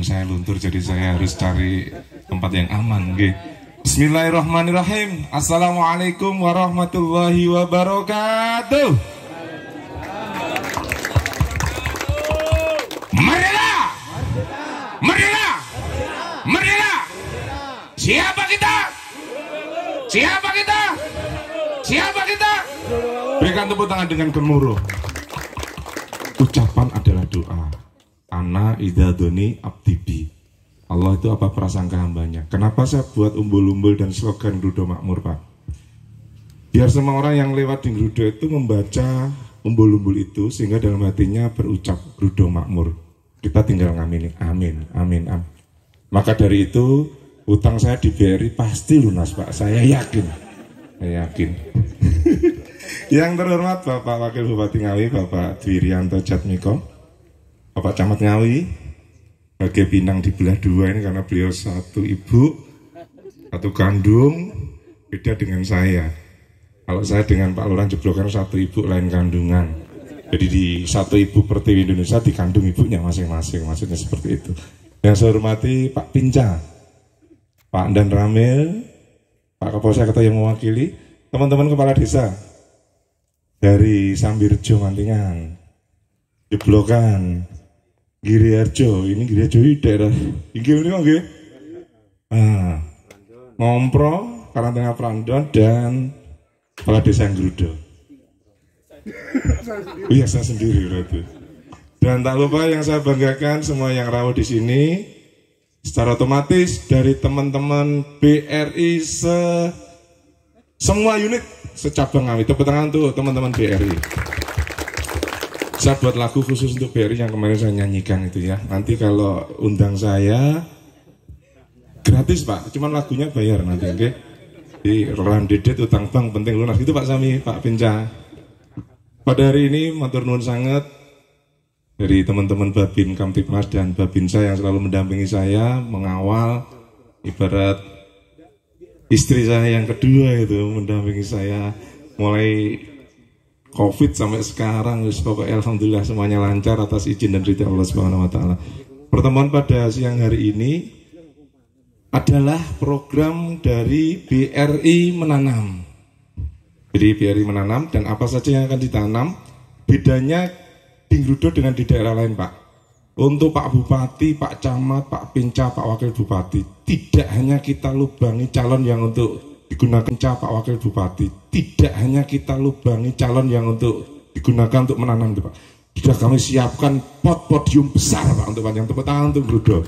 dan saya luntur, jadi saya harus cari tempat yang aman. Nggih. Bismillahirrahmanirrahim. Assalamualaikum warahmatullahi wabarakatuh. Merdeka! Merdeka! Merdeka! Siapa kita? Siapa kita? Siapa kita? Berikan tepuk tangan dengan gemuruh. Ucapan adalah doa. Ana idza doni abdibi. Allah itu apa prasangka hambanya. Kenapa saya buat umbul-umbul dan slogan Grudo Makmur, Pak? Biar semua orang yang lewat di Grudo itu membaca umbul-umbul itu, sehingga dalam hatinya berucap Grudo Makmur. Kita tinggal ngamini, amin, amin, amin. Maka dari itu, utang saya di BRI pasti lunas, Pak. Saya yakin. Saya yakin. Yang terhormat Bapak Wakil Bupati Ngawi, Bapak Dwirianto Jatmiko, Bapak Camat Ngawi, bagai pinang dibelah dua ini karena beliau satu ibu, satu kandung, beda dengan saya. Kalau saya dengan Pak Lurah Jeblokan satu ibu lain kandungan. Jadi di satu ibu Pertiwi Indonesia dikandung ibunya masing-masing, maksudnya seperti itu. Yang saya hormati Pak Pinca, Pak Dan Ramil, Pak Kapolsek yang mewakili, teman-teman kepala desa dari Sambirjo Mantingan, Jeblokan, Giri Harjo, ini Giri Harjo ini daerah ini nggih. Ngompro, Karangtengah Prandon dan kepala desa yang Grudo. Iya, saya sendiri berarti. Dan tak lupa yang saya banggakan semua yang rawuh di sini secara otomatis dari teman-teman BRI semua unit secabang Ngawi. Tepuk tangan untuk teman-teman BRI. Saya buat lagu khusus untuk BRI yang kemarin saya nyanyikan itu ya. Nanti kalau undang saya gratis, Pak. Cuman lagunya bayar nanti, oke? Okay? Di Ran Dedet utang bank penting lunas. Itu Pak Sami, Pak Pinca. Pada hari ini matur nuwun sangat dari teman-teman Babin Kamtipmas dan Babinsa yang selalu mendampingi saya, mengawal, ibarat istri saya yang kedua itu mendampingi saya mulai Covid sampai sekarang. Pokoknya alhamdulillah semuanya lancar atas izin dan ridha Allah Subhanahu wa taala. Pertemuan pada siang hari ini adalah program dari BRI Menanam. Jadi BRI Menanam dan apa saja yang akan ditanam, bedanya di Grudo dengan di daerah lain, Pak. Untuk Pak Bupati, Pak Camat, Pak Pinca, Pak Wakil Bupati, tidak hanya kita lubangi calon yang untuk digunakan Pak Wakil Bupati, tidak hanya kita lubangi calon yang untuk digunakan untuk menanam, Pak. Sudah kami siapkan podium besar, Pak, untuk panjang. Tepuk tangan untuk Grudo.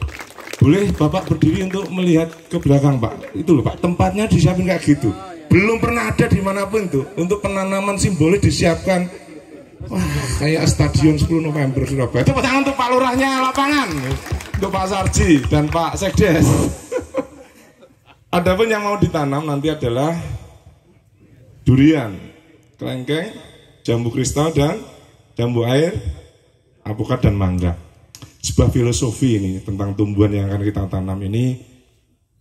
Boleh Bapak berdiri untuk melihat ke belakang, Pak. Itu loh, Pak, tempatnya disiapin kayak gitu. Belum pernah ada dimanapun tuh untuk penanaman simbolis disiapkan. Wah, kayak stadion 10 November Surabaya. Tepuk tangan untuk Pak Lurahnya lapangan, untuk Pak Sarji dan Pak Sekdes. Adapun yang mau ditanam nanti adalah durian, kelengkeng, jambu kristal dan jambu air, apokat dan mangga. Sebuah filosofi ini tentang tumbuhan yang akan kita tanam ini,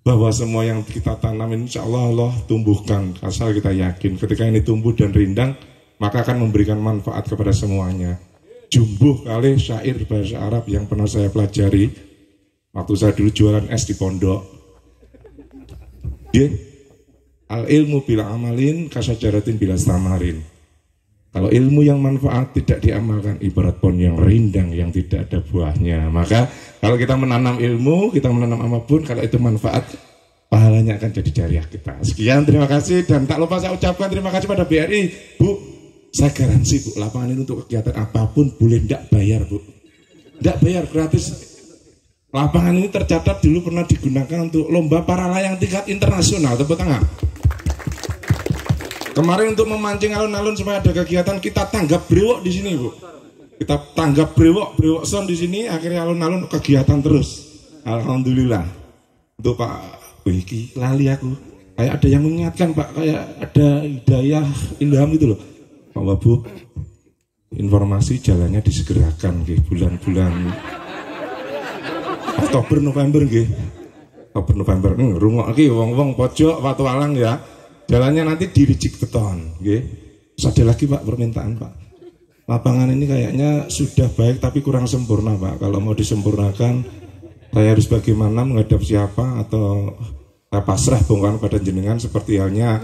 bahwa semua yang kita tanam ini insya Allah tumbuhkan, asal kita yakin ketika ini tumbuh dan rindang maka akan memberikan manfaat kepada semuanya. Jumbuh kali syair bahasa Arab yang pernah saya pelajari waktu saya dulu jualan es di pondok. Al ilmu bila amalin kasajaratin bila samarin. Kalau ilmu yang manfaat tidak diamalkan ibarat pohon yang rindang yang tidak ada buahnya. Maka kalau kita menanam ilmu, kita menanam apapun, kalau itu manfaat, pahalanya akan jadi jariah kita. Sekian, terima kasih. Dan tak lupa saya ucapkan terima kasih pada BRI. Bu, saya garansi, Bu, lapangan ini untuk kegiatan apapun boleh tidak bayar, Bu. Tidak bayar, gratis. Lapangan ini tercatat dulu pernah digunakan untuk lomba para layang tingkat internasional. Tepuk tangan. Kemarin untuk memancing alun-alun supaya ada kegiatan, kita tanggap brewok di sini, Bu. Kita tanggap brewok son di sini, akhirnya alun-alun kegiatan terus. Alhamdulillah. Untuk Pak Wiki, lali aku. Kayak ada yang mengingatkan, Pak, kayak ada hidayah ilham gitu loh. Pak Wabu, informasi jalannya disegerakan gitu, bulan-bulan Oktober November nggih. Oktober November rungok iki wong-wong pojok Patualang ya. Jalannya nanti diricik beton nggih. Terus ada lagi Pak permintaan Pak. Lapangan ini kayaknya sudah baik tapi kurang sempurna Pak. Kalau mau disempurnakan saya harus bagaimana menghadap siapa atau saya pasrah bongkahan pada jenengan seperti halnya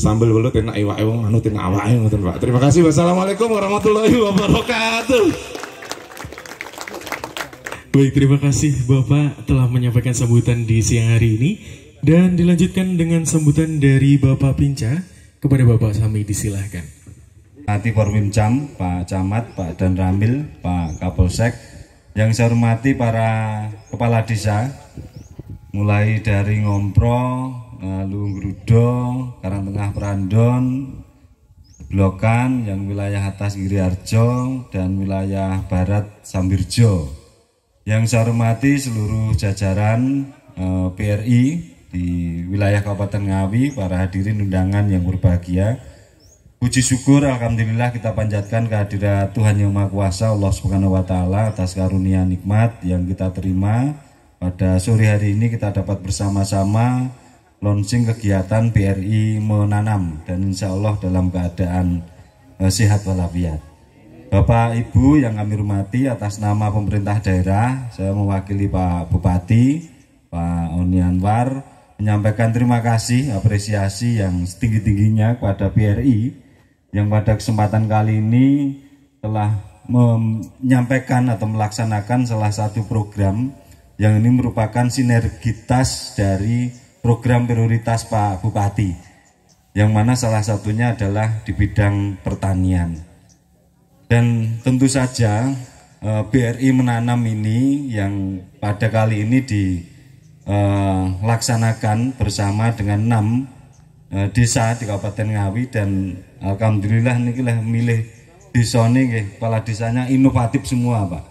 sambal belut enak iwak wong manut enak awake ngoten Pak. Terima kasih. Wassalamualaikum warahmatullahi wabarakatuh. Baik, terima kasih Bapak telah menyampaikan sambutan di siang hari ini. Dan dilanjutkan dengan sambutan dari Bapak Pinca. Kepada Bapak Sami disilahkan. Hormati Porwimcam, Pak Camat, Pak Dan Ramil, Pak Kapolsek. Yang saya hormati para kepala desa, mulai dari Ngompro, lalu Ngrudo, Karangtengah Prandon, Blokan, yang wilayah atas Giriarjo, dan wilayah barat Sambirjo. Yang saya hormati seluruh jajaran PRI di wilayah Kabupaten Ngawi, para hadirin undangan yang berbahagia. Puji syukur alhamdulillah kita panjatkan kehadirat Tuhan Yang Maha Kuasa Allah Subhanahu wa taala atas karunia nikmat yang kita terima. Pada sore hari ini kita dapat bersama-sama launching kegiatan BRI menanam dan insya Allah dalam keadaan sehat walafiat. Bapak Ibu yang kami hormati, atas nama pemerintah daerah saya mewakili Pak Bupati, Pak Oni Anwar, menyampaikan terima kasih, apresiasi yang setinggi-tingginya kepada BRI yang pada kesempatan kali ini telah menyampaikan atau melaksanakan salah satu program yang ini merupakan sinergitas dari program prioritas Pak Bupati, yang mana salah satunya adalah di bidang pertanian. Dan tentu saja BRI menanam ini yang pada kali ini dilaksanakan bersama dengan 6 desa di Kabupaten Ngawi, dan alhamdulillah niki lah milih desa niki kepala desanya inovatif semua Pak.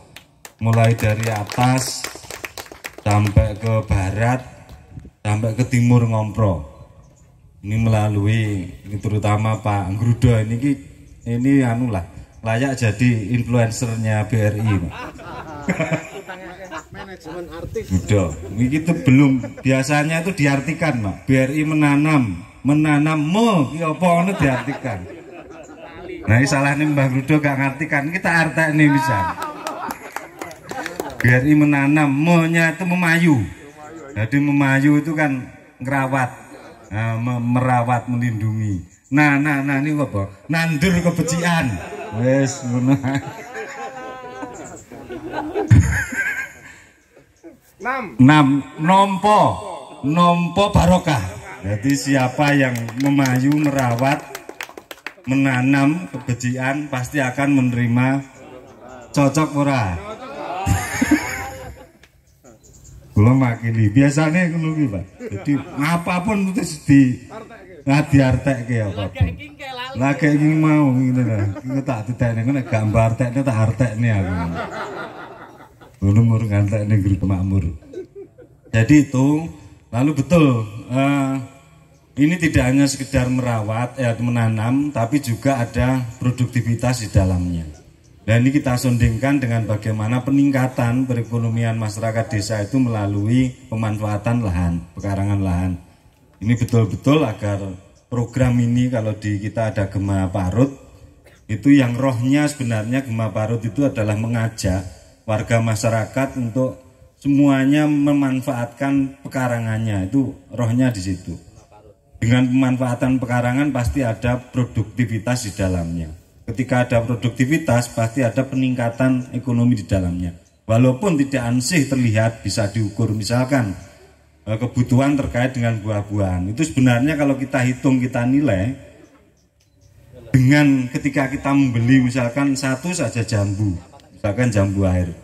Mulai dari atas sampai ke barat sampai ke timur Ngompro. Ini melalui terutama Pak Ngrudo ini anulah layak jadi influencernya BRI Pak. Manajemen artis. Udah, ini itu belum biasanya itu diartikan Pak. BRI menanam ki apa ngono diartikan. Nah, ini salah nih Mbah Grudo gak ngartikan, kita artek nih bisa. BRI menanam, nya itu memayu. Jadi memayu itu kan ngerawat, merawat, melindungi. Nah ini apa? Nandur kebencian. Wes ngono. Nompo barokah. Jadi siapa yang memayu, merawat, menanam kebencian pasti akan menerima cocok ora. Kula makili biasanya ngono ki Pak. Jadi apapun itu diartekke apapun. Lagi iki mau ngene lah. Iki tak ditekne ngene gambar tekne tak artekne aku. Ngono mur ngantekne grup makmur. Jadi itu lalu betul ini tidak hanya sekedar merawat menanam, tapi juga ada produktivitas di dalamnya. Dan ini kita sondingkan dengan bagaimana peningkatan perekonomian masyarakat desa itu melalui pemanfaatan lahan, pekarangan lahan. Ini betul-betul agar program ini kalau di kita ada Gema Parut, itu yang rohnya sebenarnya Gema Parut itu adalah mengajak warga masyarakat untuk semuanya memanfaatkan pekarangannya, itu rohnya di situ. Dengan pemanfaatan pekarangan pasti ada produktivitas di dalamnya. Ketika ada produktivitas pasti ada peningkatan ekonomi di dalamnya. Walaupun tidak ansih terlihat bisa diukur, misalkan kebutuhan terkait dengan buah-buahan. Itu sebenarnya kalau kita hitung, kita nilai dengan ketika kita membeli misalkan satu saja jambu, misalkan jambu air.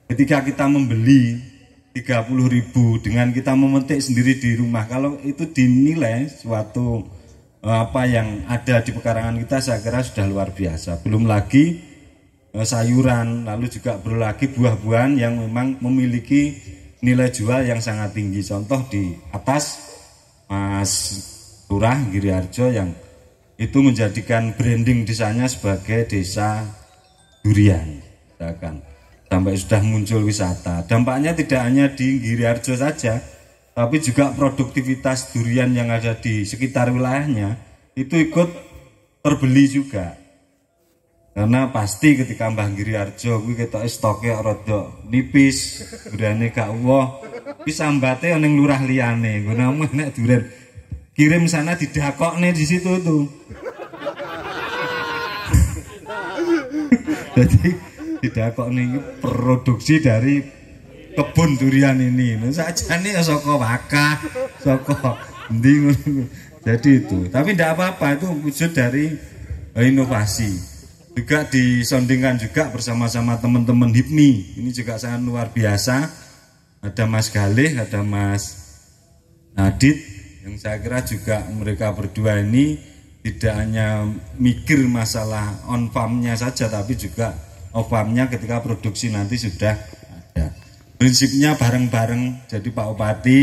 Ketika kita membeli 30.000 dengan kita memetik sendiri di rumah, kalau itu dinilai suatu apa yang ada di pekarangan kita, saya kira sudah luar biasa. Belum lagi sayuran, lalu juga belum lagi buah-buahan yang memang memiliki nilai jual yang sangat tinggi. Contoh di atas Mas Lurah Giriarjo yang itu menjadikan branding desanya sebagai desa durian, misalkan. Sampai sudah muncul wisata. Dampaknya tidak hanya di Giriarjo saja, tapi juga produktivitas durian yang ada di sekitar wilayahnya itu ikut terbeli juga. Karena pasti ketika Mbah Giri Harjo kuwi ketoke stoke rada nipis, durane gak uwoh, wis sambate ning lurah liyane. Nggono nek duren kirim sana didakokne di situ tuh. Jadi didakokne iki produksi dari kebun durian ini. Nah, sajane ya saka Wakah, saka endi ngono. Jadi itu. Tapi tidak apa-apa, itu wujud dari inovasi. Juga disondingkan juga bersama-sama teman-teman HIPMI. Ini juga sangat luar biasa. Ada Mas Galih, ada Mas Nadit, yang saya kira juga mereka berdua ini tidak hanya mikir masalah on farm-nya saja, tapi juga off farm-nya ketika produksi nanti sudah ada. Prinsipnya bareng-bareng. Jadi Pak Bupati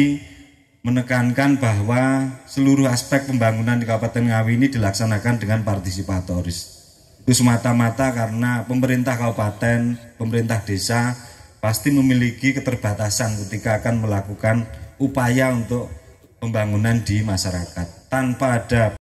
menekankan bahwa seluruh aspek pembangunan di Kabupaten Ngawi ini dilaksanakan dengan partisipatoris. Itu semata-mata karena pemerintah kabupaten, pemerintah desa pasti memiliki keterbatasan ketika akan melakukan upaya untuk pembangunan di masyarakat. Tanpa ada